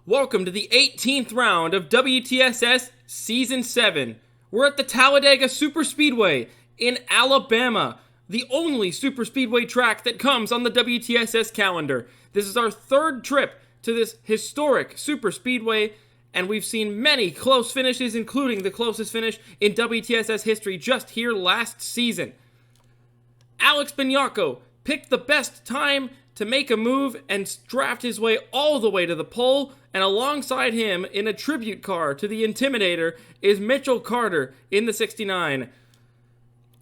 Welcome to the 18th round of WTSS Season 7. We're at the Talladega Superspeedway in Alabama, the only superspeedway track that comes on the WTSS calendar. This is our third trip to this historic superspeedway, and we've seen many close finishes, including the closest finish in WTSS history just here last season. Alex Bignacco picked the best time to make a move and draft his way all the way to the pole, and alongside him in a tribute car to the Intimidator is Mitchell Carter in the 69.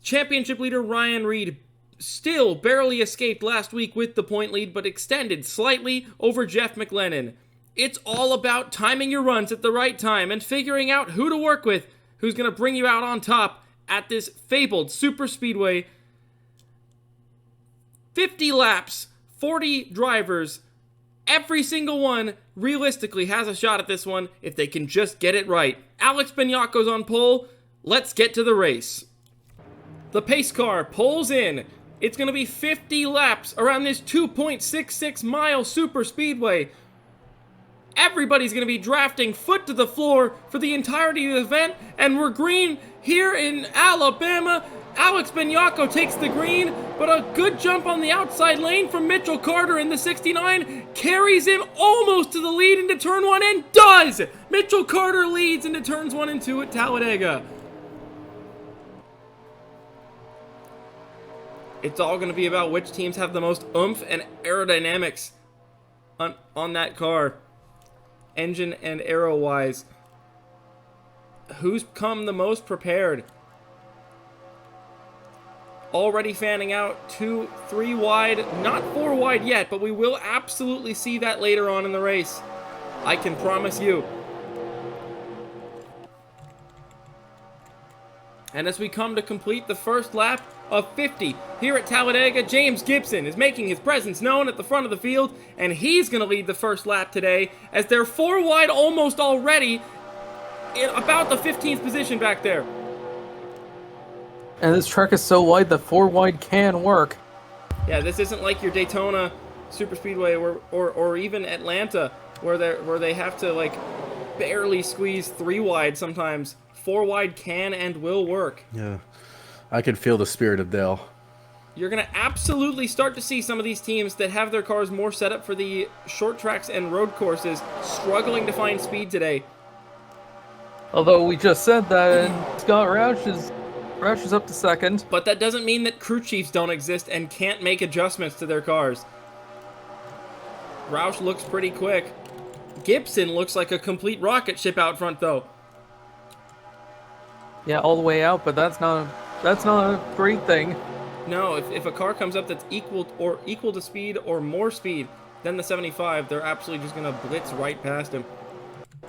Championship leader Ryan Reed still barely escaped last week with the point lead, but extended slightly over Jeff McLennan. It's all about timing your runs at the right time and figuring out who to work with, who's going to bring you out on top at this fabled superspeedway. 50 laps, 40 drivers, every single one realistically has a shot at this one if they can just get it right. Alex Bignacco's on pole. Let's get to the race. The pace car pulls in. It's going to be 50 laps around this 2.66 mile super speedway. Everybody's going to be drafting foot to the floor for the entirety of the event, and we're green here in Alabama. Alex Bignacco takes the green, but a good jump on the outside lane from Mitchell Carter in the 69 carries him almost to the lead into turn 1 and does! Mitchell Carter leads into turns 1 and 2 at Talladega. It's all going to be about which teams have the most oomph and aerodynamics on that car, engine and aero wise. Who's come the most prepared? Already fanning out 2, 3 wide, not 4 wide yet, but we will absolutely see that later on in the race. I can promise you. And as we come to complete the first lap of 50 here at Talladega, James Gibson is making his presence known at the front of the field, and he's going to lead the first lap today as they're 4 wide almost already in about the 15th position back there. And this track is so wide that 4 wide can work. Yeah, this isn't like your Daytona Superspeedway or even Atlanta where they have to like barely squeeze 3 wide sometimes. 4 wide can and will work. Yeah, I can feel the spirit of Dale. You're going to absolutely start to see some of these teams that have their cars more set up for the short tracks and road courses struggling to find speed today. Although we just said that, and Scott Roush is up to second. But that doesn't mean that crew chiefs don't exist and can't make adjustments to their cars. Roush looks pretty quick. Gibson looks like a complete rocket ship out front, though. Yeah, all the way out, but that's not a great thing. No, if a car comes up that's equal to speed or more speed than the 75, they're absolutely just going to blitz right past him.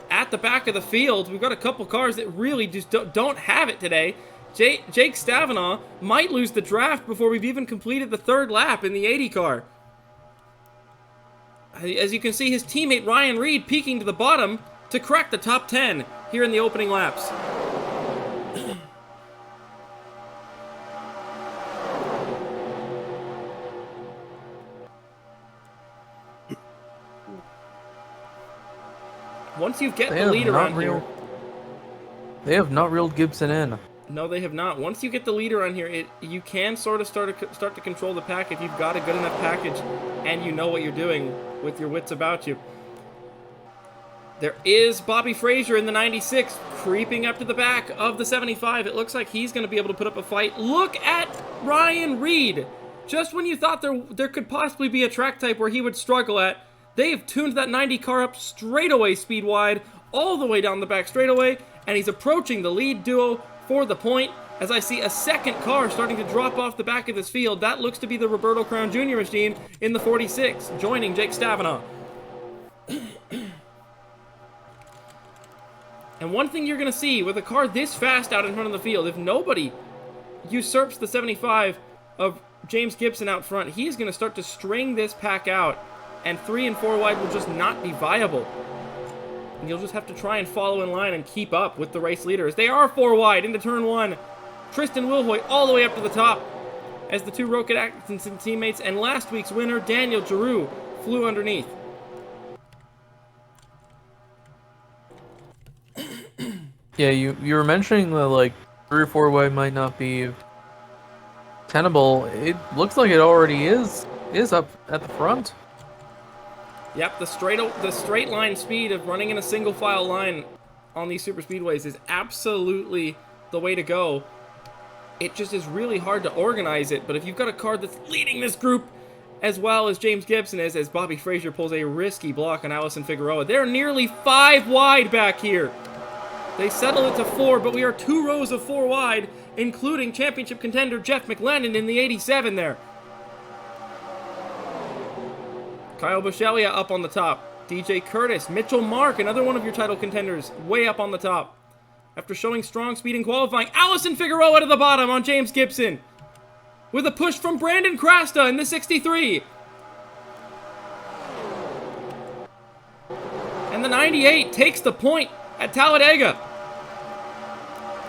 At the back of the field, we've got a couple cars that really just don't have it today. Jake Stavanaugh might lose the draft before we've even completed the third lap in the 80 car. As you can see, his teammate Ryan Reed peeking to the bottom to crack the top 10 here in the opening laps. Once you get the lead around here... They have not reeled Gibson in. No, they have not. Once you get the lead around here, you can sort of start to control the pack if you've got a good enough package and you know what you're doing with your wits about you. There is Bobby Frazier in the 96 creeping up to the back of the 75. It looks like he's going to be able to put up a fight. Look at Ryan Reed. Just when you thought there could possibly be a track type where he would struggle at, they have tuned that 90 car up straightaway speed wide, all the way down the back straightaway, and he's approaching the lead duo for the point. As I see a second car starting to drop off the back of this field, that looks to be the Roberto Crown Jr. machine in the 46, joining Jake Stavanaugh. And one thing you're going to see with a car this fast out in front of the field, if nobody usurps the 75 of James Gibson out front, he's going to start to string this pack out, and 3 and 4 wide will just not be viable. And you'll just have to try and follow in line and keep up with the race leaders. They are 4 wide into turn 1. Tristan Wilhoit all the way up to the top as the 2 Rocket Atkinson teammates and last week's winner, Daniel Giroux, flew underneath. Yeah, you were mentioning that like 3 or 4 way might not be tenable. It looks like it already is up at the front. Yep, the straight line speed of running in a single file line on these super speedways is absolutely the way to go. It just is really hard to organize it, but if you've got a car that's leading this group as well as James Gibson is, as Bobby Frazier pulls a risky block on Allison Figueroa, they're nearly 5 wide back here. They settle it to 4, but we are 2 rows of 4 wide, including championship contender Jeff McLennan in the 87 there. Kyle Buschelia up on the top. DJ Curtis, Mitchell Mark, another one of your title contenders, way up on the top. After showing strong speed in qualifying, Allison Figueroa to the bottom on James Gibson. With a push from Brandon Chrasta in the 63. And the 98 takes the point at Talladega.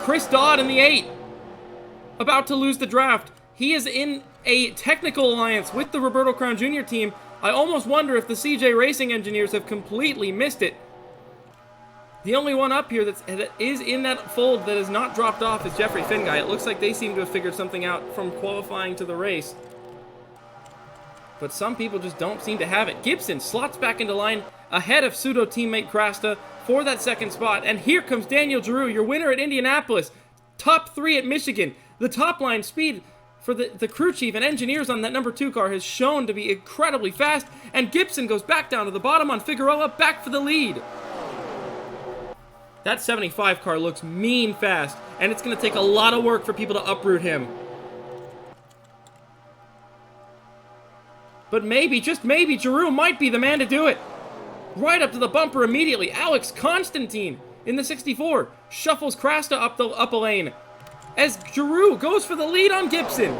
Chris Dodd in the 8. About to lose the draft. He is in a technical alliance with the Roberto Crown Jr. team. I almost wonder if the CJ Racing engineers have completely missed it. The only one up here that is in that fold that is not dropped off is Jeffrey Finguy. It looks like they seem to have figured something out from qualifying to the race. But some people just don't seem to have it. Gibson slots back into line ahead of pseudo teammate Chrasta for that second spot. And here comes Daniel Giroux, your winner at Indianapolis. Top 3 at Michigan. The top line speed for the crew chief and engineers on that number 2 car has shown to be incredibly fast. And Gibson goes back down to the bottom on Figueroa, back for the lead. That 75 car looks mean fast, and it's going to take a lot of work for people to uproot him. But maybe, just maybe, Giroux might be the man to do it. Right up to the bumper immediately, Alex Constantine in the 64 shuffles Chrasta up a lane as Giroux goes for the lead on Gibson.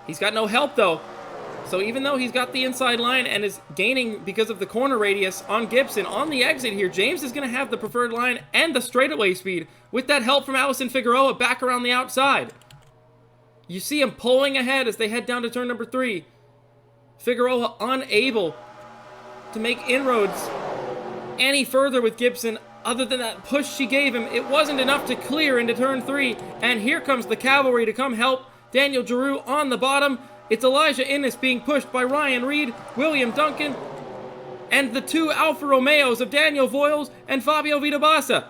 He's got no help though. So even though he's got the inside line and is gaining because of the corner radius on Gibson, on the exit here, James is going to have the preferred line and the straightaway speed with that help from Allison Figueroa back around the outside. You see him pulling ahead as they head down to turn number 3. Figueroa unable to make inroads any further with Gibson. Other than that push she gave him, it wasn't enough to clear into turn 3. And here comes the cavalry to come help Daniel Giroux on the bottom. It's Elijah Innes being pushed by Ryan Reed, William Duncan, and the 2 Alfa Romeos of Daniel Voiles and Fabio Vitabassa.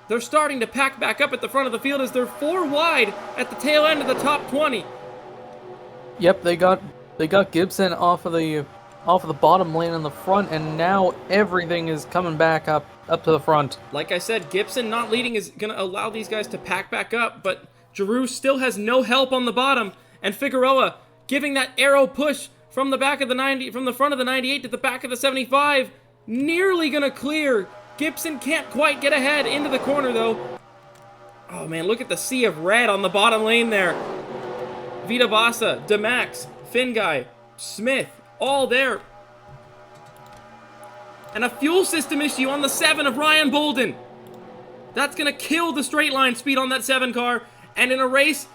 They're starting to pack back up at the front of the field as they're 4 wide at the tail end of the top 20. Yep, they got Gibson off of the bottom lane in the front, and now everything is coming back up to the front. Like I said, Gibson not leading is going to allow these guys to pack back up, but Giroux still has no help on the bottom, and Figueroa giving that arrow push from the back of the 90, from the front of the 98 to the back of the 75, nearly gonna clear. Gibson can't quite get ahead into the corner though. Oh man, look at the sea of red on the bottom lane there. Vitabassa, DeMax, Finguy, Smith, all there. And a fuel system issue on the 7 of Ryan Bolden. That's gonna kill the straight line speed on that 7 car, and in a race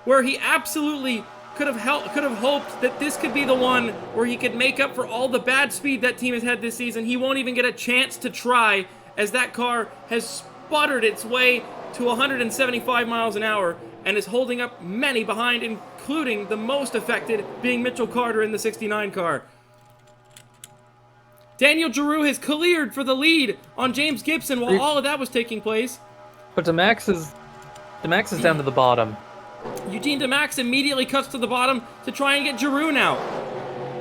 where he absolutely could have hoped that this could be the one where he could make up for all the bad speed that team has had this season. He won't even get a chance to try, as that car has sputtered its way to 175 miles an hour and is holding up many behind, including the most affected being Mitchell Carter in the 69 car. Daniel Giroux has cleared for the lead on James Gibson while all of that was taking place. But DeMax is down to the bottom. Eugene DeMax immediately cuts to the bottom to try and get Giroux now.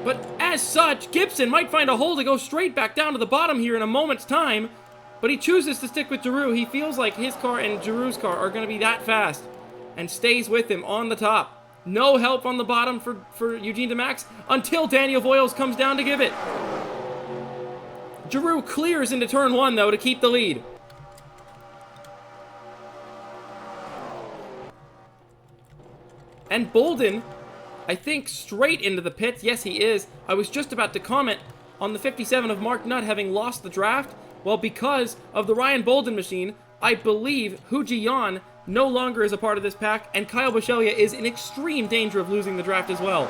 But as such, Gibson might find a hole to go straight back down to the bottom here in a moment's time. But he chooses to stick with Giroux. He feels like his car and Giroux's car are going to be that fast, and stays with him on the top. No help on the bottom for Eugene DeMax until Daniel Voiles comes down to give it. Giroux clears into turn 1 though to keep the lead. And Bolden, I think, straight into the pits. Yes, he is. I was just about to comment on the 57 of Mark Nutt having lost the draft. Well, because of the Ryan Bolden machine, I believe Hu Ji-yan no longer is a part of this pack, and Kyle Buschelia is in extreme danger of losing the draft as well.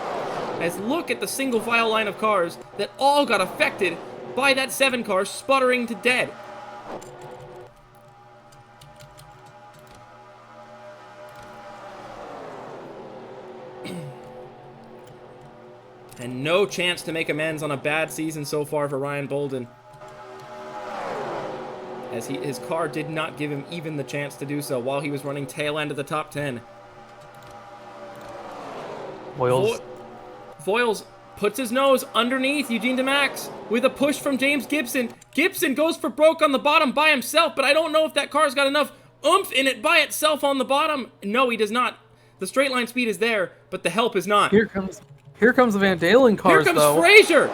As look at the single file line of cars that all got affected by that 7 car sputtering to dead. And no chance to make amends on a bad season so far for Ryan Bolden, as his car did not give him even the chance to do so while he was running tail end of the top 10. Voiles puts his nose underneath Eugene DeMax with a push from James Gibson. Gibson goes for broke on the bottom by himself, but I don't know if that car's got enough oomph in it by itself on the bottom. No, he does not. The straight line speed is there, but the help is not. Here comes the Van Dalen cars, Here comes Frazier!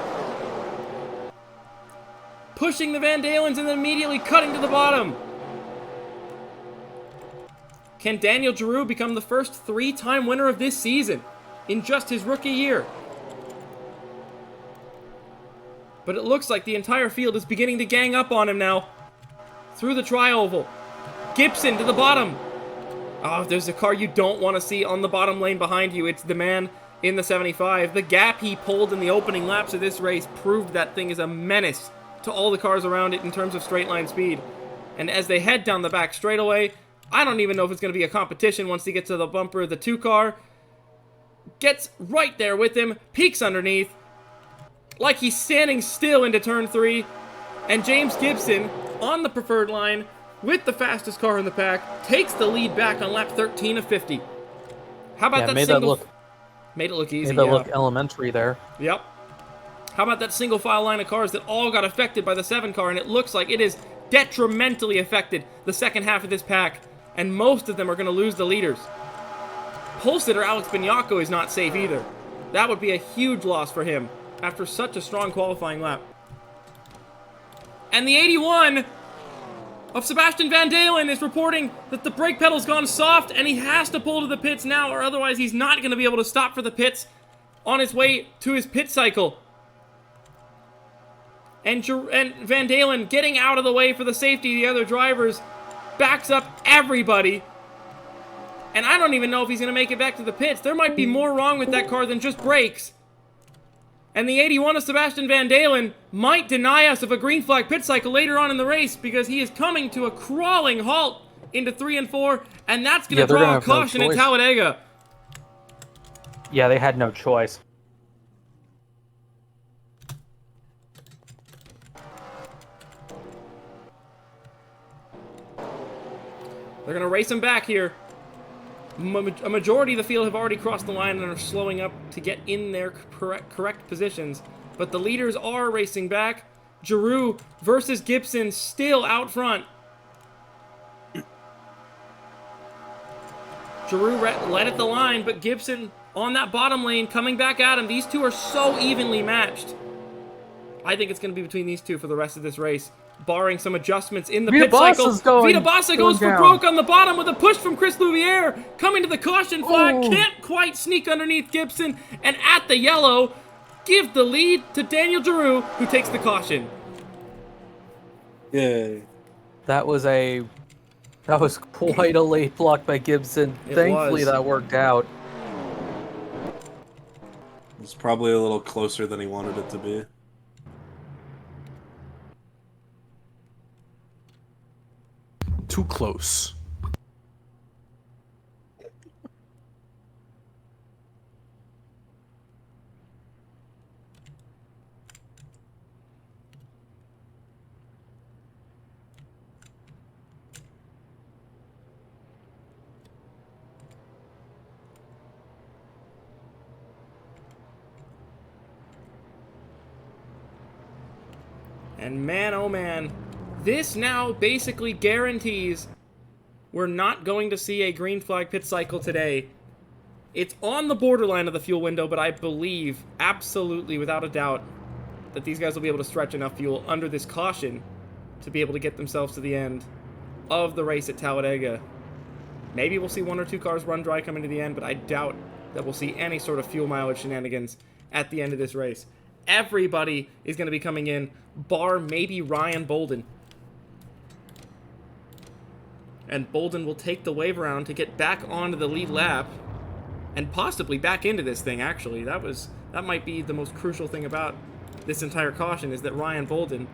Pushing the Van Dalens and then immediately cutting to the bottom. Can Daniel Giroux become the first 3-time winner of this season in just his rookie year? But it looks like the entire field is beginning to gang up on him now. Through the tri-oval. Gibson to the bottom. Oh, there's a car you don't want to see on the bottom lane behind you. It's the man in the 75. The gap he pulled in the opening laps of this race proved that thing is a menace to all the cars around it in terms of straight line speed. And as they head down the back straightaway, I don't even know if it's going to be a competition once they get to the bumper. The 2 car gets right there with him, peeks underneath, like he's standing still into turn 3, and James Gibson on the preferred line with the fastest car in the pack takes the lead back on lap 13 of 50. How about that single? Made it look easy. Made that look elementary there. Yep. How about that single file line of cars that all got affected by the 7 car, and it looks like it is detrimentally affected the second half of this pack, and most of them are going to lose the leaders. Pole sitter Alex Bignacco is not safe either. That would be a huge loss for him after such a strong qualifying lap. And the 81 of Sebastian Van Dalen is reporting that the brake pedal's gone soft and he has to pull to the pits now, or otherwise he's not going to be able to stop for the pits on his way to his pit cycle. And Van Dalen getting out of the way for the safety of the other drivers backs up everybody. And I don't even know if he's going to make it back to the pits. There might be more wrong with that car than just brakes. And the 81 of Sebastian Van Dalen might deny us of a green flag pit cycle later on in the race, because he is coming to a crawling halt into 3 and 4, and that's going to draw a caution in Talladega. Yeah, they had no choice. They're going to race him back here. A majority of the field have already crossed the line and are slowing up to get in their correct positions. But the leaders are racing back. Giroux versus Gibson still out front. Giroux led at the line, but Gibson on that bottom lane coming back at him. These two are so evenly matched. I think it's going to be between these two for the rest of this race, barring some adjustments in the pit cycle. Vita Bassa goes for broke on the bottom with a push from Chris Louviere. Coming to the caution flag, can't quite sneak underneath Gibson. And at the yellow, give the lead to Daniel Giroux, who takes the caution. Yay. That was quite a late block by Gibson. Thankfully, that worked out. It was probably a little closer than he wanted it to be. Too close. And man, oh man, this now basically guarantees we're not going to see a green flag pit cycle today. It's on the borderline of the fuel window, but I believe, absolutely, without a doubt, that these guys will be able to stretch enough fuel under this caution to be able to get themselves to the end of the race at Talladega. Maybe we'll see 1 or 2 cars run dry coming to the end, but I doubt that we'll see any sort of fuel mileage shenanigans at the end of this race. Everybody is going to be coming in, bar maybe Ryan Bolden. And Bolden will take the wave around to get back onto the lead lap, and possibly back into this thing, actually. That was That might be the most crucial thing about this entire caution, is that Ryan Bolden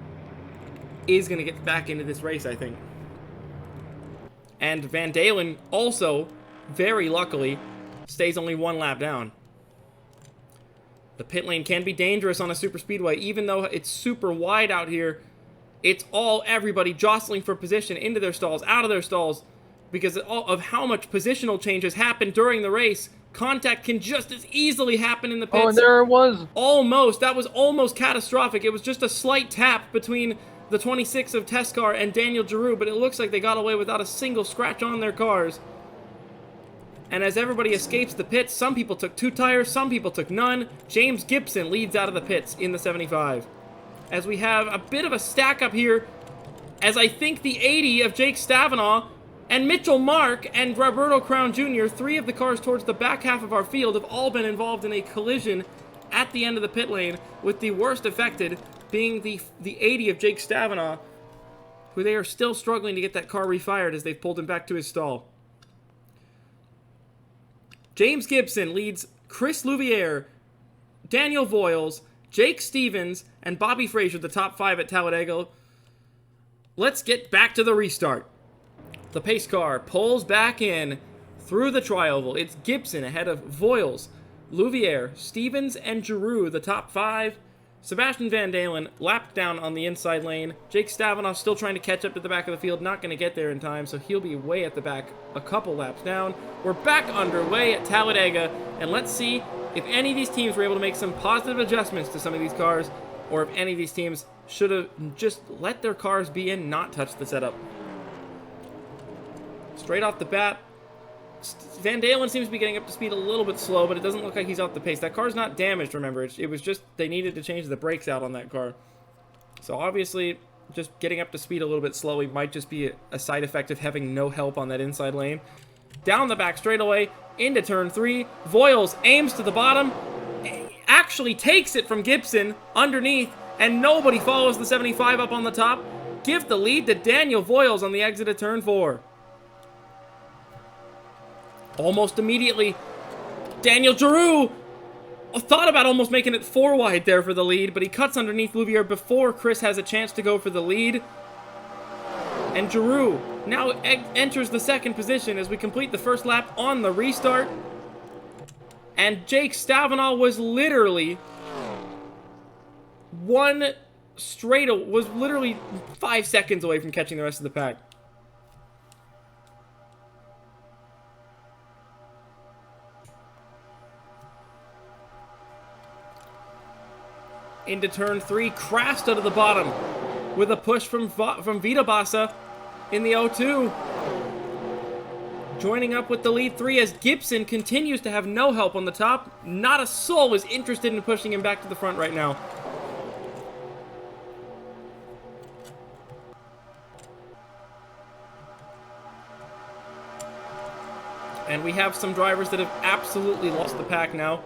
is going to get back into this race, I think. And Van Dalen also, very luckily, stays only 1 lap down. The pit lane can be dangerous on a super speedway, even though it's super wide out here. It's all everybody jostling for position into their stalls, out of their stalls, because of how much positional changes happen during the race. Contact can just as easily happen in the pits. Oh, and there it was. Almost. That was almost catastrophic. It was just a slight tap between the 26 of Teskar and Daniel Giroux, but it looks like they got away without a single scratch on their cars. And as everybody escapes the pits, some people took 2 tires, some people took none. James Gibson leads out of the pits in the 75. As we have a bit of a stack up here, as I think the 80 of Jake Stavanaugh and Mitchell Mark and Roberto Crown Jr., 3 of the cars towards the back half of our field, have all been involved in a collision at the end of the pit lane, with the worst affected being the 80 of Jake Stavanaugh, who they are still struggling to get that car refired as they've pulled him back to his stall. James Gibson leads Chris Louviere, Daniel Voiles, Jake Stevens, and Bobby Frazier, the top 5 at Talladega. Let's get back to the restart. The pace car pulls back in through the tri-oval. It's Gibson ahead of Voiles, Louviere, Stevens, and Giroux, the top 5. Sebastian Van Dalen lapped down on the inside lane. Jake Stavanaugh still trying to catch up to the back of the field, not going to get there in time, so he'll be way at the back a couple laps down. We're back underway at Talladega, and let's see if any of these teams were able to make some positive adjustments to some of these cars, or if any of these teams should have just let their cars be in, not touch the setup. Straight off the bat, Van Dalen seems to be getting up to speed a little bit slow, but it doesn't look like he's off the pace. That car's not damaged, remember. It was just they needed to change the brakes out on that car. So obviously, just getting up to speed a little bit slowly might just be a side effect of having no help on that inside lane. Down the back straightaway, into turn 3. Voiles aims to the bottom, actually takes it from Gibson underneath, and nobody follows the 75 up on the top. Give the lead to Daniel Voiles on the exit of turn 4. Almost immediately, Daniel Giroux thought about almost making it 4 wide there for the lead, but he cuts underneath Louviere before Chris has a chance to go for the lead. And Giroux now enters the 2nd position as we complete the first lap on the restart. And Jake Stavanaugh was literally was literally 5 seconds away from catching the rest of the pack. Into turn 3, Chrasta to the bottom with a push from Vita Bassa in the 0-2. Joining up with the lead 3 as Gibson continues to have no help on the top. Not a soul is interested in pushing him back to the front right now. And we have some drivers that have absolutely lost the pack now.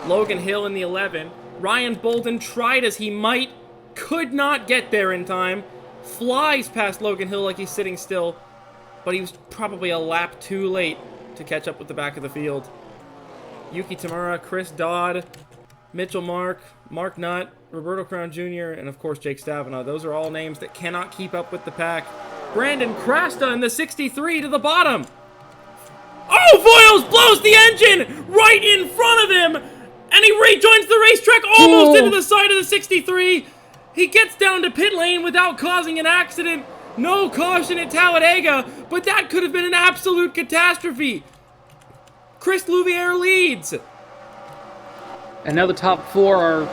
Logan Hill in the 11. Ryan Bolden tried as he might, could not get there in time. Flies past Logan Hill like he's sitting still, but he was probably a lap too late to catch up with the back of the field. Yuki Tamura, Chris Dodd, Mitchell Mark, Mark Nutt, Roberto Crown Jr., and of course Jake Stavanaugh. Those are all names that cannot keep up with the pack. Brandon Chrasta in the 63 to the bottom. Oh, Voiles blows the engine right in front of him! And he rejoins the racetrack almost into the side of the 63. He gets down to pit lane without causing an accident. No caution at Talladega, but that could have been an absolute catastrophe. Chris Louviere leads. And now the top 4 are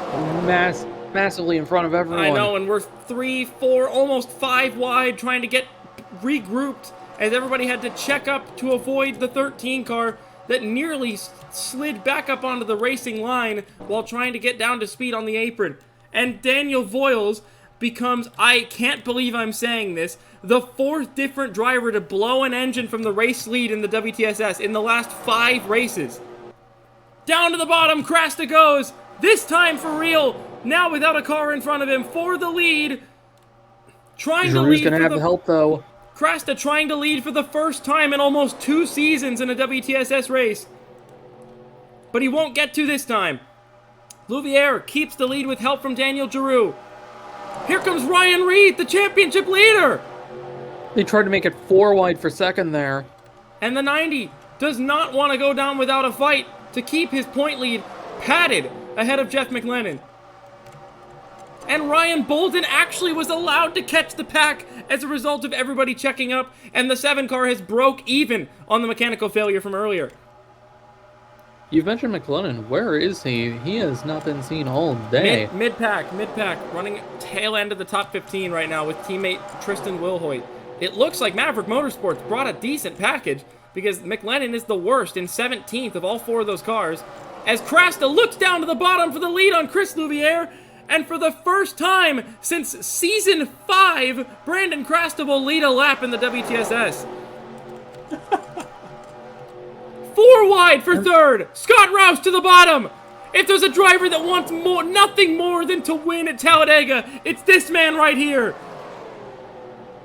massively in front of everyone. I know, and we're 3, 4, almost 5 wide, trying to get regrouped as everybody had to check up to avoid the 13 car that nearly slid back up onto the racing line while trying to get down to speed on the apron. And Daniel Voiles becomes, I can't believe I'm saying this, the 4th different driver to blow an engine from the race lead in the WTSS in the last 5 races. Down to the bottom, Chrasta goes, this time for real, now without a car in front of him for the lead. Trying to lead gonna have the help though. Chrasta trying to lead for the first time in almost 2 seasons in a WTSS race. But he won't get to this time. Louviere keeps the lead with help from Daniel Giroux. Here comes Ryan Reed, the championship leader! They tried to make it 4 wide for second there. And the 90 does not want to go down without a fight to keep his point lead padded ahead of Jeff McLennan. And Ryan Bolden actually was allowed to catch the pack as a result of everybody checking up, and the 7 car has broke even on the mechanical failure from earlier. You mentioned McLennan. Where is he? He has not been seen all day. Mid-pack, running tail end of the top 15 right now with teammate Tristan Wilhoit. It looks like Maverick Motorsports brought a decent package because McLennan is the worst in 17th of all 4 of those cars. As Chrasta looks down to the bottom for the lead on Chris Louviere, and for the first time since Season 5, Brandon Chrasta will lead a lap in the WTSS. 4 wide for third. Scott Rouse to the bottom. If there's a driver that wants nothing more than to win at Talladega, it's this man right here.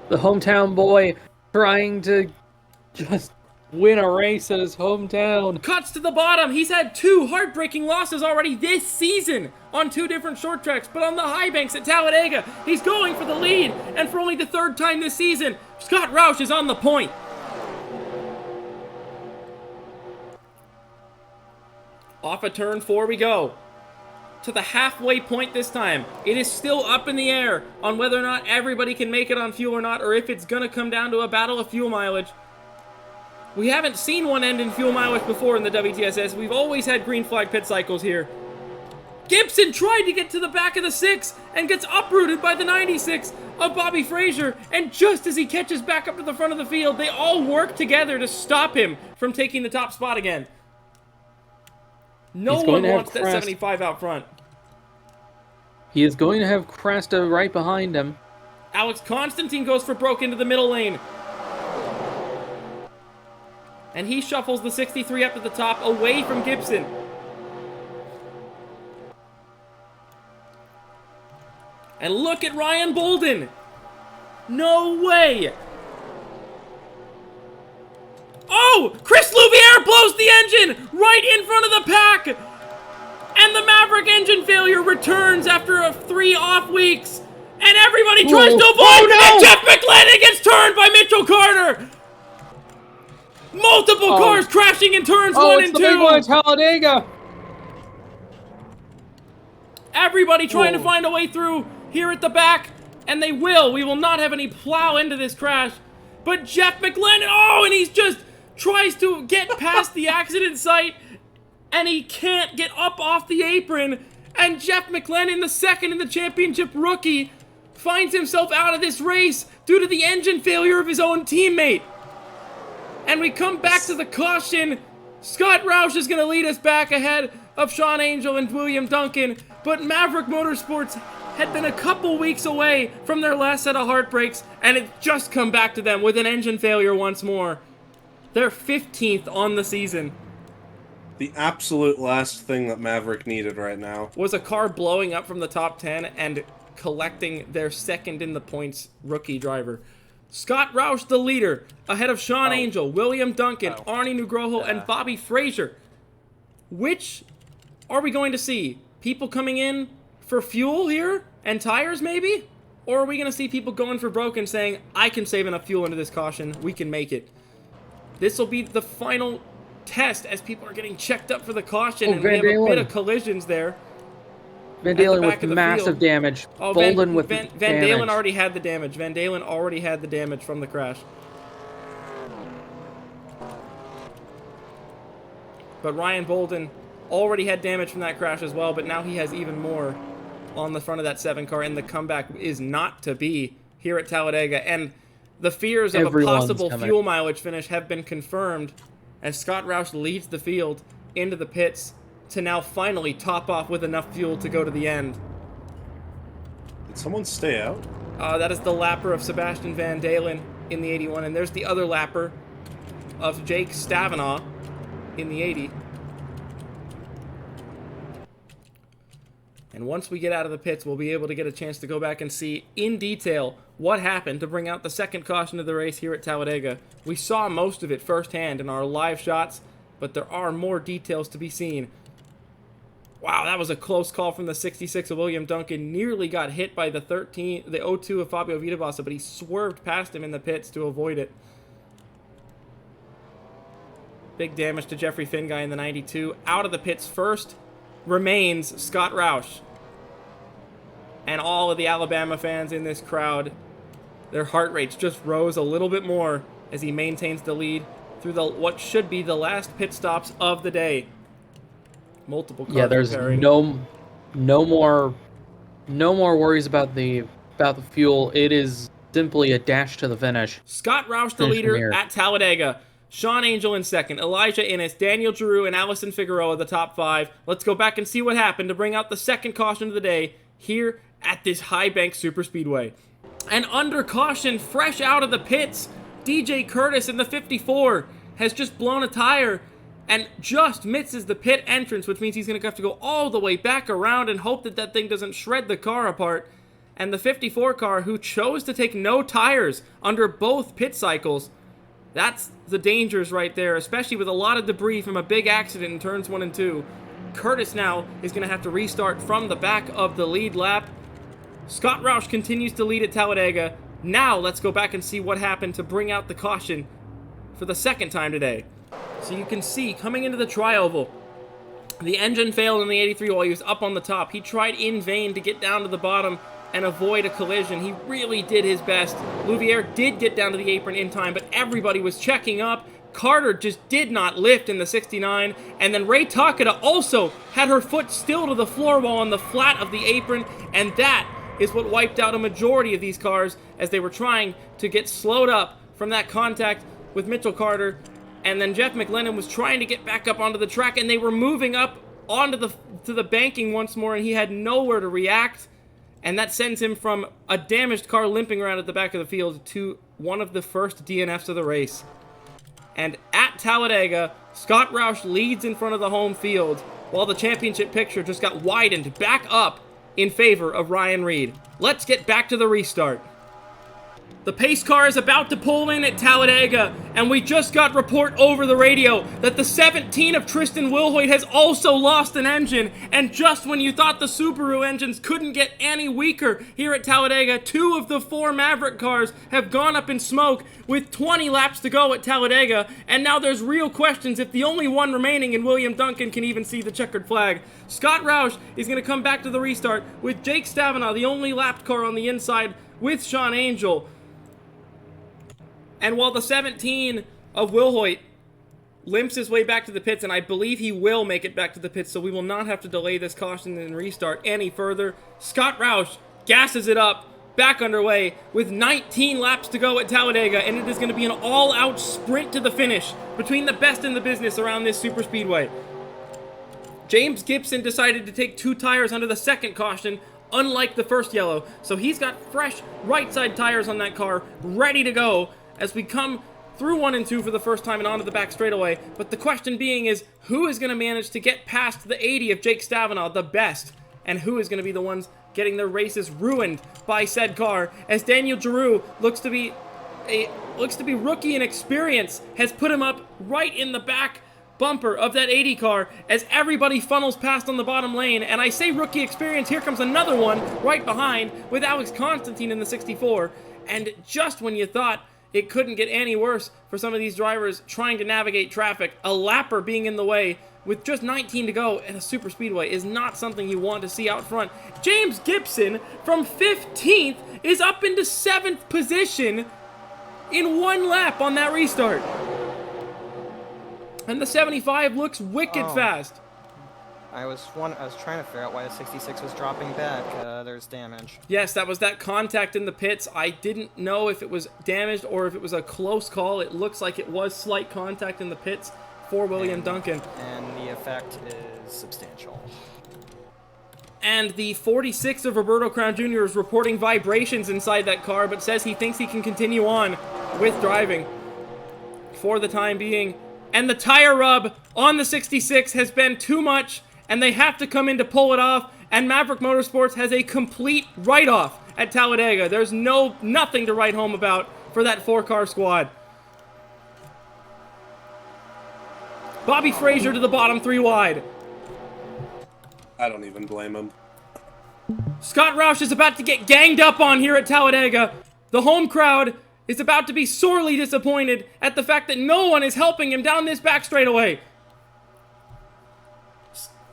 The hometown boy trying to just win a race in his hometown. Cuts to the bottom. He's had 2 heartbreaking losses already this season on 2 different short tracks, but on the high banks at Talladega, he's going for the lead, and for only the 3rd time this season, Scott Roush is on the point. Off of turn 4 we go. To the halfway point this time. It is still up in the air on whether or not everybody can make it on fuel or not, or if it's gonna come down to a battle of fuel mileage. We haven't seen one end in fuel mileage before in the WTSS. We've always had green flag pit cycles here. Gibson tried to get to the back of the 6 and gets uprooted by the 96 of Bobby Frazier, and just as he catches back up to the front of the field, they all work together to stop him from taking the top spot again. No one wants that 75 out front. He is going to have Chrasta right behind him. Alex Constantine goes for broke into the middle lane. And he shuffles the 63 up to the top away from Gibson. And look at Ryan Bolden. No way. Oh, Chris Louviere blows the engine right in front of the pack. And the Maverick engine failure returns after 3 off weeks. And everybody tries to avoid. Oh, no. And Jeff McLennan gets turned by Mitchell Carter. Multiple cars crashing in turns 1 and 2. Oh, it's the big one at Talladega. Everybody trying to find a way through here at the back. And they will. We will not have any plow into this crash. But Jeff McLennan, and he's just tries to get past the accident site. And he can't get up off the apron. And Jeff McLennan, the 2nd in the championship rookie, finds himself out of this race due to the engine failure of his own teammate. And we come back to the caution. Scott Roush is going to lead us back ahead of Sean Angel and William Duncan. But Maverick Motorsports had been a couple weeks away from their last set of heartbreaks, and it's just come back to them with an engine failure once more. They're 15th on the season. The absolute last thing that Maverick needed right now Was a car blowing up from the top 10 and collecting their 2nd in the points rookie driver. Scott Roush, the leader, ahead of Sean Angel, William Duncan, Arnie Nugroho, and Bobby Frazier. Which are we going to see? People coming in for fuel here? And tires, maybe? Or are we going to see people going for broke and saying, I can save enough fuel into this caution, we can make it? This will be the final test as people are getting checked up for the caution, and we have a bit of collisions there. Van Dalen with massive damage. Bolden with Van Dalen already had the damage. Van Dalen already had the damage from the crash. But Ryan Bolden already had damage from that crash as well, but now he has even more on the front of that 7 car, and the comeback is not to be here at Talladega. And the fears of a possible fuel mileage finish have been confirmed as Scott Roush leads the field into the pits to now finally top off with enough fuel to go to the end. Did someone stay out? That is the lapper of Sebastian Van Dalen in the 81, and there's the other lapper of Jake Stavanaugh in the 80. And once we get out of the pits, we'll be able to get a chance to go back and see in detail what happened to bring out the 2nd caution of the race here at Talladega. We saw most of it firsthand in our live shots, but there are more details to be seen. Wow, that was a close call from the 66 of William Duncan. Nearly got hit by the 02 of Fabio Vitabassa, but he swerved past him in the pits to avoid it. Big damage to Jeffrey Finguy in the 92. Out of the pits first remains Scott Roush. And all of the Alabama fans in this crowd, their heart rates just rose a little bit more as he maintains the lead through what should be the last pit stops of the day. Multiple cars. Yeah, there's repairing. no more worries about the fuel. It is simply a dash to the finish. Scott Roush, the leader at Talladega. Sean Angel in second. Elijah Innes, Daniel Giroux, and Allison Figueroa, the top 5. Let's go back and see what happened to bring out the second caution of the day here at this High Bank Superspeedway. And under caution, fresh out of the pits, DJ Curtis in the 54 has just blown a tire and just misses the pit entrance, which means he's going to have to go all the way back around and hope that that thing doesn't shred the car apart. And the 54 car, who chose to take no tires under both pit cycles, that's the dangers right there, especially with a lot of debris from a big accident in turns 1 and 2. Curtis now is going to have to restart from the back of the lead lap. Scott Roush continues to lead at Talladega. Now let's go back and see what happened to bring out the caution for the second time today. So you can see, coming into the tri-oval, the engine failed in the 83 while he was up on the top. He tried in vain to get down to the bottom and avoid a collision. He really did his best. Louviere did get down to the apron in time, but everybody was checking up. Carter just did not lift in the 69, and then Ray Takeda also had her foot still to the floor while on the flat of the apron, and that is what wiped out a majority of these cars as they were trying to get slowed up from that contact with Mitchell Carter. And then Jeff McLennan was trying to get back up onto the track, and they were moving up onto the banking once more, and he had nowhere to react. And that sends him from a damaged car limping around at the back of the field to one of the first DNFs of the race. And at Talladega, Scott Roush leads in front of the home field, while the championship picture just got widened back up in favor of Ryan Reed. Let's get back to the restart. The pace car is about to pull in at Talladega, and we just got report over the radio that the 17 of Tristan Wilhoit has also lost an engine, and just when you thought the Subaru engines couldn't get any weaker here at Talladega, 2 of the 4 Maverick cars have gone up in smoke with 20 laps to go at Talladega, and now there's real questions if the only one remaining in William Duncan can even see the checkered flag. Scott Roush is going to come back to the restart with Jake Stavinaugh, the only lapped car on the inside, with Sean Angel. And while the 17 of Wilhoit limps his way back to the pits, and I believe he will make it back to the pits, so we will not have to delay this caution and restart any further, Scott Roush gasses it up, back underway, with 19 laps to go at Talladega, and it is going to be an all-out sprint to the finish between the best in the business around this superspeedway. James Gibson decided to take 2 tires under the second caution, unlike the first yellow, so he's got fresh right-side tires on that car, ready to go, as we come through 1 and 2 for the first time and onto the back straightaway. But the question being is, who is going to manage to get past the 80 of Jake Stavinaugh, the best? And who is going to be the ones getting their races ruined by said car? As Daniel Giroux looks to be rookie in experience, has put him up right in the back bumper of that 80 car as everybody funnels past on the bottom lane. And I say rookie experience, here comes another one right behind with Alex Constantine in the 64. And just when you thought it couldn't get any worse for some of these drivers trying to navigate traffic, a lapper being in the way with just 19 to go at a super speedway is not something you want to see out front. James Gibson from 15th is up into 7th position in 1 lap on that restart. And the 75 looks wicked fast. I was trying to figure out why the 66 was dropping back. There's damage. Yes, that was that contact in the pits. I didn't know if it was damaged or if it was a close call. It looks like it was slight contact in the pits for William Duncan. And the effect is substantial. And the 46 of Roberto Crown Jr. is reporting vibrations inside that car, but says he thinks he can continue on with driving for the time being. And the tire rub on the 66 has been too much, and they have to come in to pull it off, and Maverick Motorsports has a complete write-off at Talladega. There's nothing to write home about for that 4-car squad. Bobby Frazier to the bottom 3 wide. I don't even blame him. Scott Roush is about to get ganged up on here at Talladega. The home crowd is about to be sorely disappointed at the fact that no one is helping him down this back straightaway.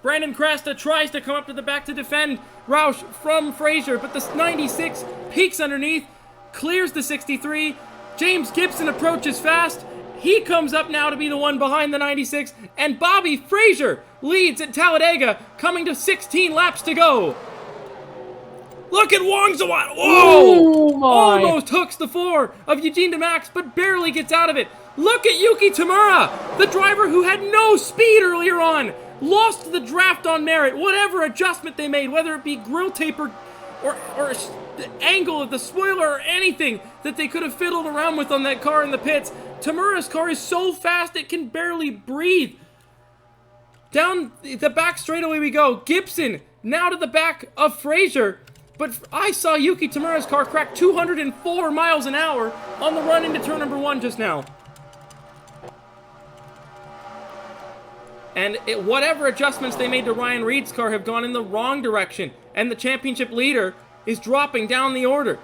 Brandon Chrasta tries to come up to the back to defend Roush from Frazier, but the 96 peeks underneath, clears the 63. James Gibson approaches fast. He comes up now to be the one behind the 96, and Bobby Frazier leads at Talladega, coming to 16 laps to go. Look at Wong Zawat. Whoa! Oh my. Almost hooks the 4 of Eugene DeMax, but barely gets out of it. Look at Yuki Tamura, the driver who had no speed earlier on. Lost the draft on merit, whatever adjustment they made, whether it be grill tape or the angle of the spoiler or anything that they could have fiddled around with on that car in the pits. Tamura's car is so fast it can barely breathe. Down the back straightaway we go. Gibson now to the back of Frazier. But I saw Yuki Tamura's car crack 204 miles an hour on the run into turn number 1 just now. And whatever adjustments they made to Ryan Reed's car have gone in the wrong direction. And the championship leader is dropping down the order.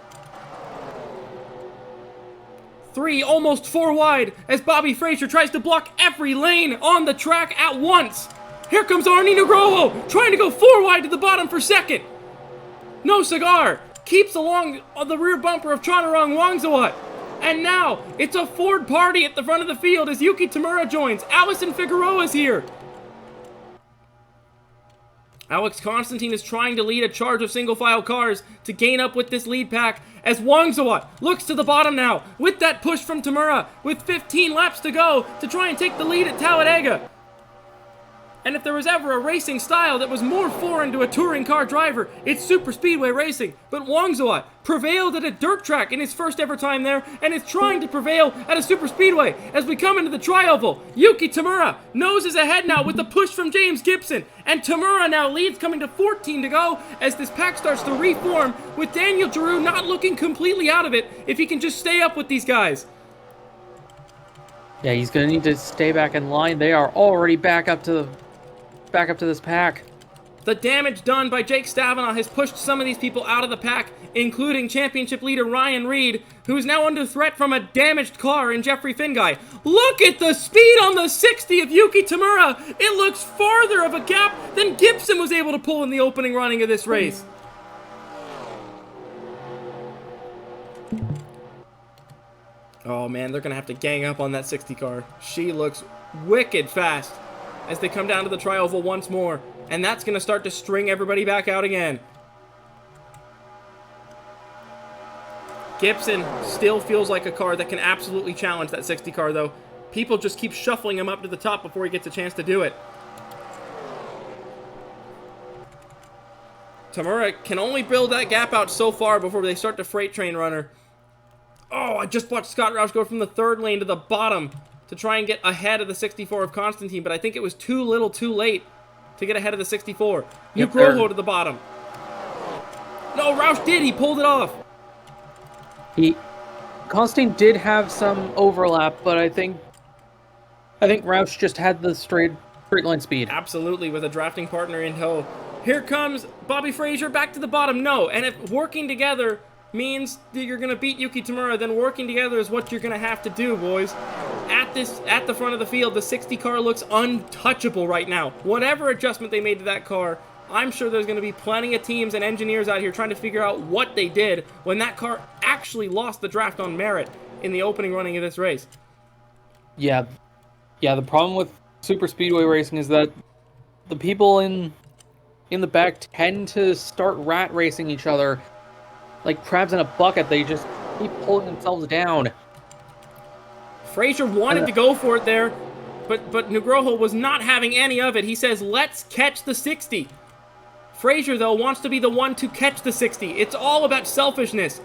3, almost 4 wide, as Bobby Frazier tries to block every lane on the track at once. Here comes Arnie Nugroho, trying to go 4 wide to the bottom for second. No cigar, keeps along the rear bumper of Chanarong Wangzawat. And now, it's a Ford party at the front of the field as Yuki Tamura joins. Allison Figueroa is here. Alex Constantine is trying to lead a charge of single-file cars to gain up with this lead pack as Wangzawat looks to the bottom now with that push from Tamura with 15 laps to go to try and take the lead at Talladega. And if there was ever a racing style that was more foreign to a touring car driver, it's Superspeedway racing. But Wangzawat prevailed at a dirt track in his first ever time there, and is trying to prevail at a Superspeedway as we come into the tri-oval. Yuki Tamura noses ahead now with the push from James Gibson, and Tamura now leads, coming to 14 to go as this pack starts to reform, with Daniel Giroux not looking completely out of it if he can just stay up with these guys. Yeah, he's gonna need to stay back in line. They are already back up to this pack. The damage done by Jake Stavanaugh has pushed some of these people out of the pack, including championship leader Ryan Reed, who is now under threat from a damaged car in Jeffrey Finguy. Look at the speed on the 60 of Yuki Tamura. It looks farther of a gap than Gibson was able to pull in the opening running of this race. Oh man, they're gonna have to gang up on that 60 car. She looks wicked fast as they come down to the tri-oval once more. And that's going to start to string everybody back out again. Gibson still feels like a car that can absolutely challenge that 60 car, though. People just keep shuffling him up to the top before he gets a chance to do it. Tamura can only build that gap out so far before they start to freight train runner. Oh, I just watched Scott Roush go from the 3rd lane to the bottom to try and get ahead of the 64 of Constantine, but I think it was too little too late to get ahead of the 64. Nugroho to the bottom. No, Roush did. He pulled it off. Constantine did have some overlap, but I think Roush just had the straight line speed. Absolutely, with a drafting partner in tow. Here comes Bobby Frazier back to the bottom. No, and if working together means that you're going to beat Yuki Tamura, then working together is what you're going to have to do, boys. At the front of the field, the 60 car looks untouchable right now. Whatever adjustment they made to that car, I'm sure there's going to be plenty of teams and engineers out here trying to figure out what they did when that car actually lost the draft on merit in the opening running of this race. Yeah, the problem with Superspeedway racing is that the people in the back tend to start rat racing each other like crabs in a bucket. They just keep pulling themselves down. Frazier wanted to go for it there, but Nugroho was not having any of it. He says, let's catch the 60. Frazier, though, wants to be the one to catch the 60. It's all about selfishness.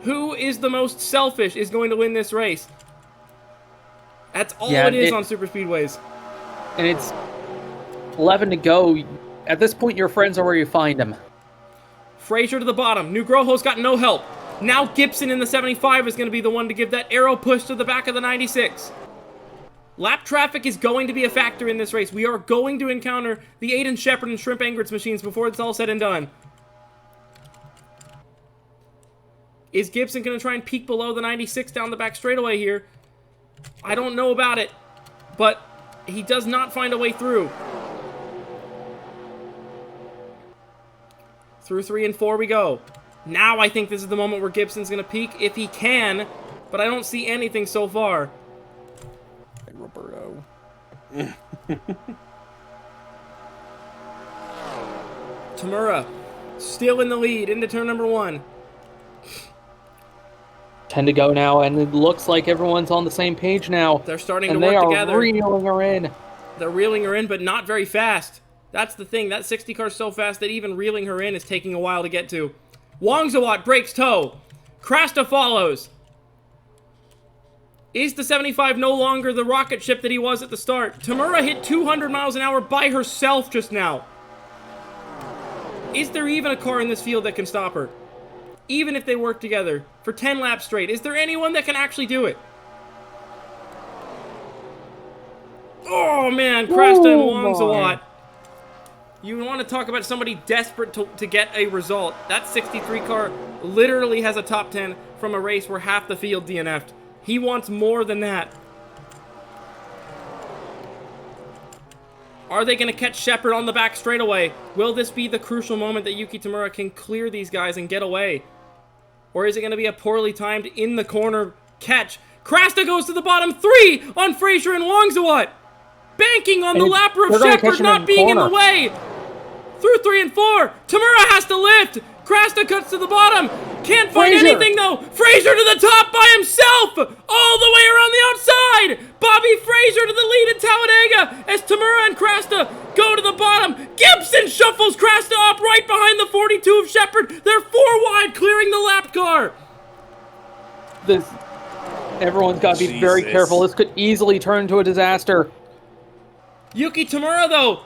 Who is the most selfish is going to win this race. That's all it is on Superspeedways. And it's 11 to go. At this point, your friends are where you find them. Frazier to the bottom. Nugroho's got no help. Now Gibson in the 75 is going to be the one to give that arrow push to the back of the 96. Lap traffic is going to be a factor in this race. We are going to encounter the Aiden Shepard and Shrimp Angrit's machines before it's all said and done. Is Gibson going to try and peek below the 96 down the back straightaway here? I don't know about it, but he does not find a way through. Through 3 and 4 we go. Now I think this is the moment where Gibson's going to peek, if he can, but I don't see anything so far. Hey, Roberto. Tamura, still in the lead, into turn number 1. 10 to go now, and it looks like everyone's on the same page now. They're starting to and work they are together. reeling her in. They're reeling her in, but not very fast. That's the thing. That 60 car's so fast that even reeling her in is taking a while to get to. Wongzawat breaks toe. Chrasta follows. Is the 75 no longer the rocket ship that he was at the start? Tamura hit 200 miles an hour by herself just now. Is there even a car in this field that can stop her? Even if they work together for 10 laps straight, is there anyone that can actually do it? Oh man, Chrasta and Wongzawat. You want to talk about somebody desperate to get a result. That 63 car literally has a top 10 from a race where half the field DNF'd. He wants more than that. Are they going to catch Shepard on the back straightaway? Will this be the crucial moment that Yuki Tamura can clear these guys and get away? Or is it going to be a poorly timed in the corner catch? Chrasta goes to the bottom 3 on Frazier and Wongzawat. Banking on the lapper of Shepard not being in the way. Through 3 and 4. Tamura has to lift. Chrasta cuts to the bottom. Can't find anything though. Frazier to the top by himself. All the way around the outside. Bobby Frazier to the lead in Talladega as Tamura and Chrasta go to the bottom. Gibson shuffles Chrasta up right behind the 42 of Shepard. They're 4 wide, clearing the lap car. Everyone's got to be very careful. This could easily turn into a disaster. Yuki Tamura, though,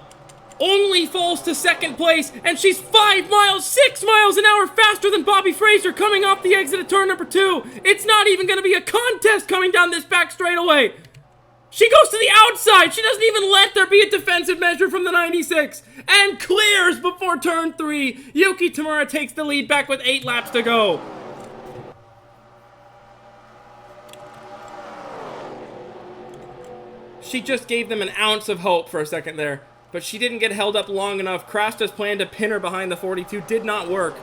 only falls to second place, and she's 5 miles, 6 miles an hour faster than Bobby Frazier coming off the exit of turn number 2. It's not even going to be a contest coming down this back straightaway. She goes to the outside. She doesn't even let there be a defensive measure from the 96, and clears before turn 3. Yuki Tamura takes the lead back with 8 laps to go. She just gave them an ounce of hope for a second there, but she didn't get held up long enough. Chrasta's plan to pin her behind the 42 did not work.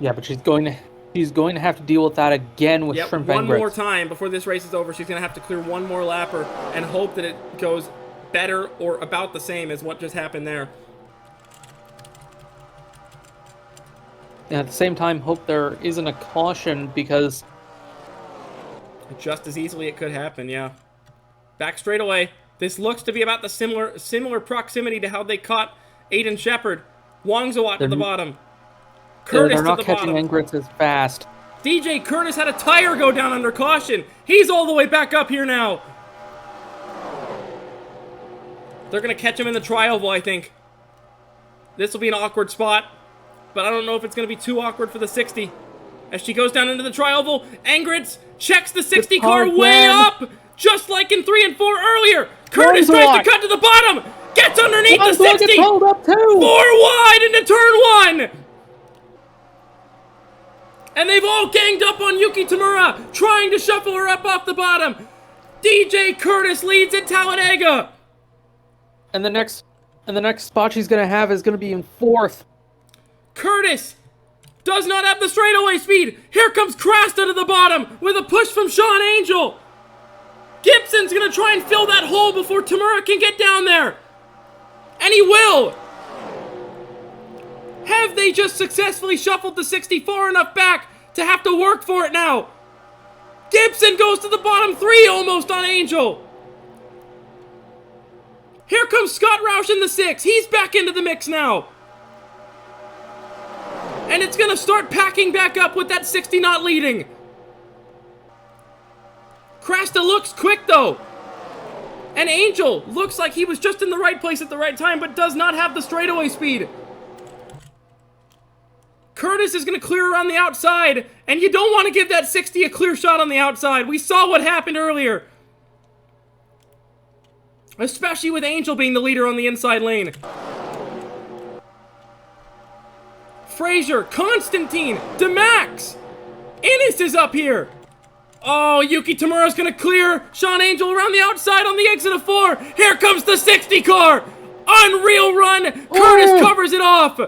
Yeah, but she's going to have to deal with that again with Shrimp one Angrit's. more time before this race is over. She's going to have to clear one more lapper and hope that it goes better or about the same as what just happened there. And at the same time, hope there isn't a caution because just as easily it could happen, yeah. Back straightaway. This looks to be about the similar proximity to how they caught Aiden Shepard. Wongzawat to the bottom. Curtis to the bottom. They're not catching Angrit's as fast. DJ Curtis had a tire go down under caution. He's all the way back up here now. They're going to catch him in the tri-oval, I think. This will be an awkward spot, but I don't know if it's going to be too awkward for the 60. As she goes down into the tri-oval, Angrit's checks the 60 car way up, just like in 3 and 4 earlier. Curtis tries to cut to the bottom, gets underneath the 60. 4 wide into turn 1. And they've all ganged up on Yuki Tamura, trying to shuffle her up off the bottom. DJ Curtis leads at Talladega. And the next spot she's going to have is going to be in 4th. Curtis does not have the straightaway speed. Here comes Chrasta to the bottom with a push from Sean Angel. Gibson's going to try and fill that hole before Tamura can get down there. And he will. Have they just successfully shuffled the 64 enough back to have to work for it now? Gibson goes to the bottom 3 almost on Angel. Here comes Scott Roush in the 6. He's back into the mix now. And it's going to start packing back up with that 60 not leading. Chrasta looks quick though. And Angel looks like he was just in the right place at the right time, but does not have the straightaway speed. Curtis is going to clear around the outside, and you don't want to give that 60 a clear shot on the outside. We saw what happened earlier. especially with Angel being the leader on the inside lane. Frazier, Constantine, DeMax, Innes is up here. Oh, Yuki Tamura's gonna clear Sean Angel around the outside on the exit of 4. Here comes the 60 car. Unreal run. Curtis covers it off.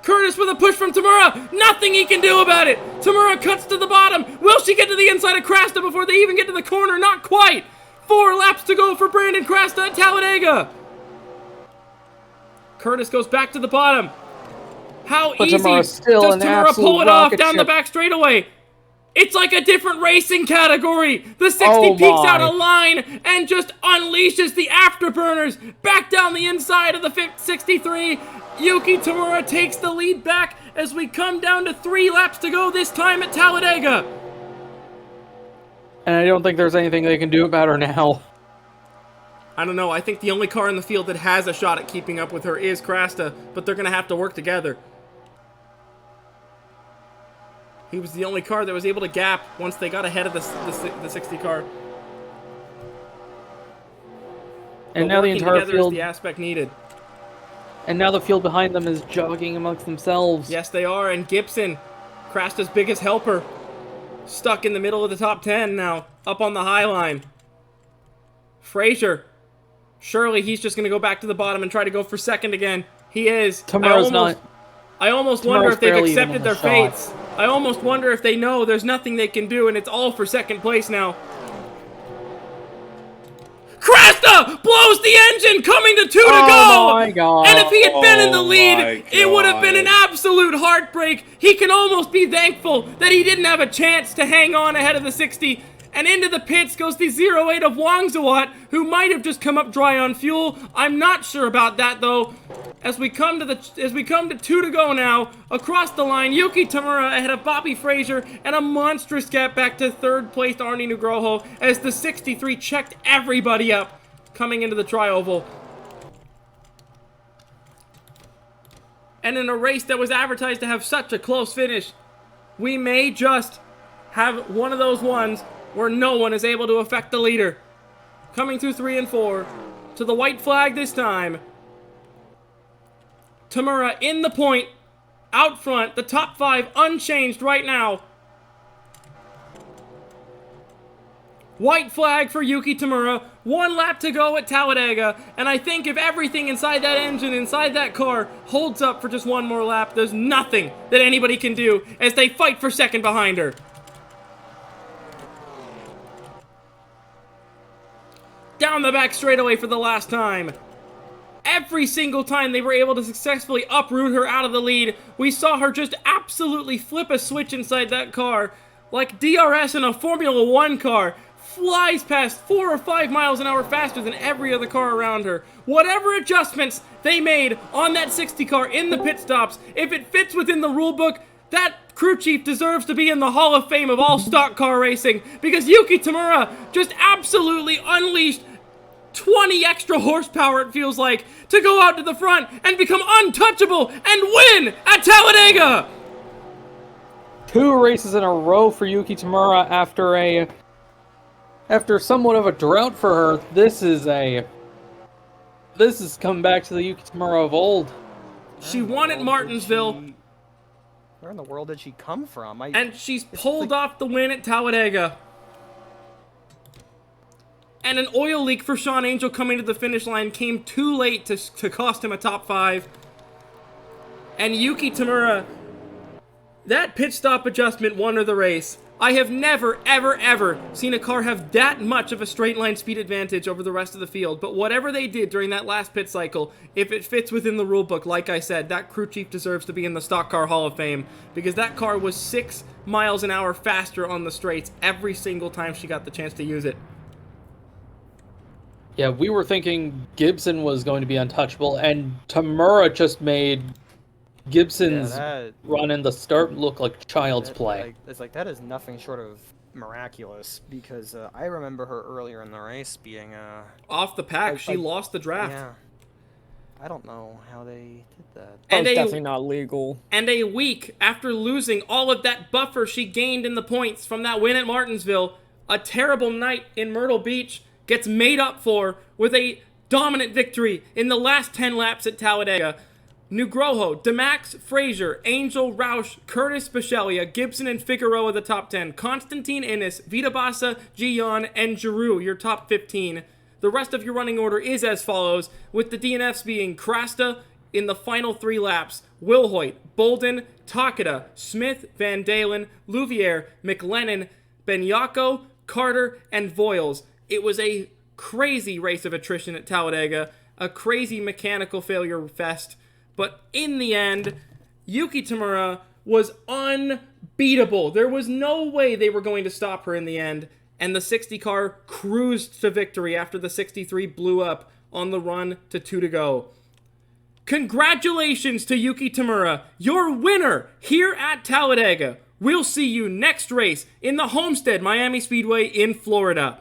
Curtis with a push from Tamura. Nothing he can do about it. Tamura cuts to the bottom. Will she get to the inside of Chrasta before they even get to the corner? Not quite. 4 laps to go for Brandon Chrasta at Talladega. Curtis goes back to the bottom. How easy does Tamura pull it off down the back straightaway? It's like a different racing category. The 60 peeks out a line and just unleashes the afterburners back down the inside of the 63. Yuki Tamura takes the lead back as we come down to 3 laps to go this time at Talladega. And I don't think there's anything they can do about her now. I don't know. I think the only car in the field that has a shot at keeping up with her is Chrasta, but they're going to have to work together. He was the only car that was able to gap once they got ahead of the 60 car. And now the entire field is the aspect needed. And now the field behind them is jogging amongst themselves. Yes, they are. And Gibson, Crasta's biggest helper, stuck in the middle of the top 10 now, up on the high line. Frazier, surely he's just going to go back to the bottom and try to go for second again. He is. I almost wonder if they've accepted their fates. I almost wonder if they know there's nothing they can do and it's all for second place now. Chrasta blows the engine, coming to 2 to go! Oh my god. And if he had been in the lead, it would have been an absolute heartbreak. He can almost be thankful that he didn't have a chance to hang on ahead of the 60. And into the pits goes the 08 of Wangzawat, who might have just come up dry on fuel. I'm not sure about that though. As we come to 2 to go now, across the line, Yuki Tamura ahead of Bobby Frazier, and a monstrous gap back to 3rd place Arnie Nugroho as the 63 checked everybody up coming into the tri-oval. And in a race that was advertised to have such a close finish, we may just have one of those ones where no one is able to affect the leader. Coming through 3 and 4 to the white flag this time. Tamura in the point, out front, the top 5 unchanged right now. White flag for Yuki Tamura, 1 lap to go at Talladega, and I think if everything inside that engine, inside that car, holds up for just 1 more lap, there's nothing that anybody can do as they fight for second behind her. Down the back straightaway for the last time. Every single time they were able to successfully uproot her out of the lead, we saw her just absolutely flip a switch inside that car. Like DRS in a Formula 1 car, flies past 4 or 5 miles an hour faster than every other car around her. Whatever adjustments they made on that 60 car in the pit stops, if it fits within the rulebook, that crew chief deserves to be in the Hall of Fame of all stock car racing, because Yuki Tamura just absolutely unleashed 20 extra horsepower, it feels like, to go out to the front and become untouchable and win at Talladega! 2 races in a row for Yuki Tamura after somewhat of a drought for her. This is come back to the Yuki Tamura of old. She won at Martinsville. Where in the world did she come from? And she's pulled off the win at Talladega. And an oil leak for Sean Angel coming to the finish line came too late to cost him a top 5. And Yuki Tamura, that pit stop adjustment won her the race. I have never, ever, ever seen a car have that much of a straight line speed advantage over the rest of the field. But whatever they did during that last pit cycle, if it fits within the rulebook, like I said, that crew chief deserves to be in the Stock Car Hall of Fame. Because that car was 6 miles an hour faster on the straights every single time she got the chance to use it. Yeah, we were thinking Gibson was going to be untouchable, and Tamura just made Gibson's run in the start look like child's play. It's like that is nothing short of miraculous, because I remember her earlier in the race being off the pack. She lost the draft. Yeah. I don't know how they did that. That was definitely not legal. And a week after losing all of that buffer she gained in the points from that win at Martinsville, a terrible night in Myrtle Beach, gets made up for with a dominant victory in the last 10 laps at Talladega. Nugroho, Demax, Frazier, Angel, Roush, Curtis, Bisceglia, Gibson, and Figueroa the top 10. Constantine Innes, Vitabasa, Gion, and Giroux, your top 15. The rest of your running order is as follows, with the DNFs being Chrasta in the final 3 laps, Wilhoit, Bolden, Takeda, Smith, Van Dalen, Louvier, McLennan, Benyako, Carter, and Voiles. It was a crazy race of attrition at Talladega, a crazy mechanical failure fest, but in the end, Yuki Tamura was unbeatable. There was no way they were going to stop her in the end, and the 60 car cruised to victory after the 63 blew up on the run to 2 to go. Congratulations to Yuki Tamura, your winner here at Talladega. We'll see you next race in the Homestead Miami Speedway in Florida.